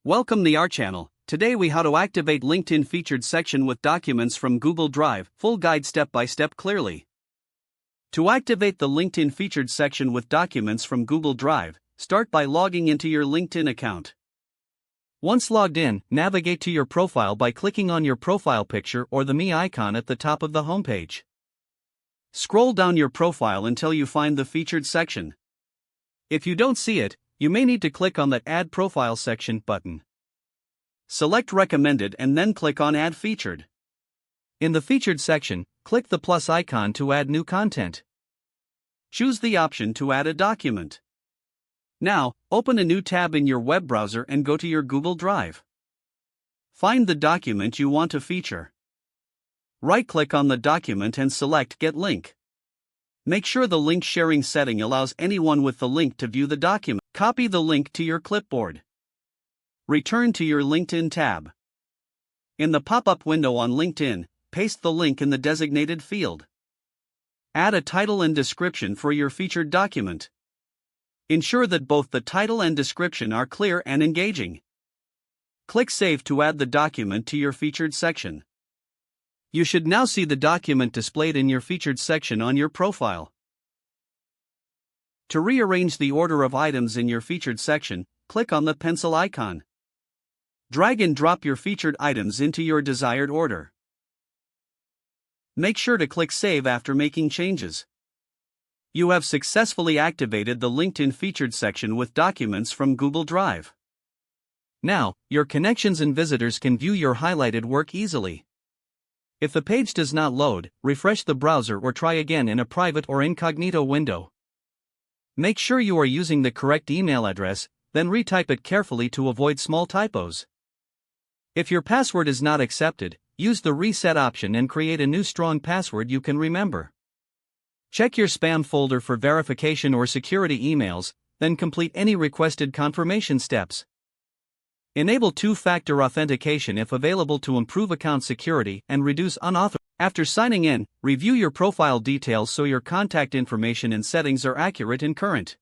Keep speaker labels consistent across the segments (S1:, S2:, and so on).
S1: Welcome to our channel. Today we how to activate LinkedIn featured section with documents from Google Drive. Full guide step by step clearly. To activate the LinkedIn featured section with documents from Google Drive, start by logging into your LinkedIn account. Once logged in, navigate to your profile by clicking on your profile picture or the Me icon at the top of the homepage. Scroll down your profile until you find the featured section. If you don't see it, you may need to click on that Add Profile Section button. Select Recommended and then click on Add Featured. In the Featured section, click the plus icon to add new content. Choose the option to add a document. Now, open a new tab in your web browser and go to your Google Drive. Find the document you want to feature. Right-click on the document and select Get Link. Make sure the link sharing setting allows anyone with the link to view the document. Copy the link to your clipboard. Return to your LinkedIn tab. In the pop-up window on LinkedIn, paste the link in the designated field. Add a title and description for your featured document. Ensure that both the title and description are clear and engaging. Click Save to add the document to your featured section. You should now see the document displayed in your featured section on your profile. To rearrange the order of items in your featured section, click on the pencil icon. Drag and drop your featured items into your desired order. Make sure to click Save after making changes. You have successfully activated the LinkedIn featured section with documents from Google Drive. Now, your connections and visitors can view your highlighted work easily. If the page does not load, refresh the browser or try again in a private or incognito window. Make sure you are using the correct email address, then retype it carefully to avoid small typos. If your password is not accepted, use the reset option and create a new strong password you can remember. Check your spam folder for verification or security emails, then complete any requested confirmation steps. Enable two-factor authentication if available to improve account security and reduce unauthorized. After signing in, review your profile details so your contact information and settings are accurate and current.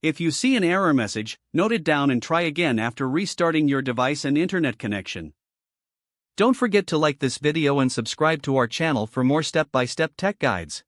S1: If you see an error message, note it down and try again after restarting your device and internet connection. Don't forget to like this video and subscribe to our channel for more step-by-step tech guides.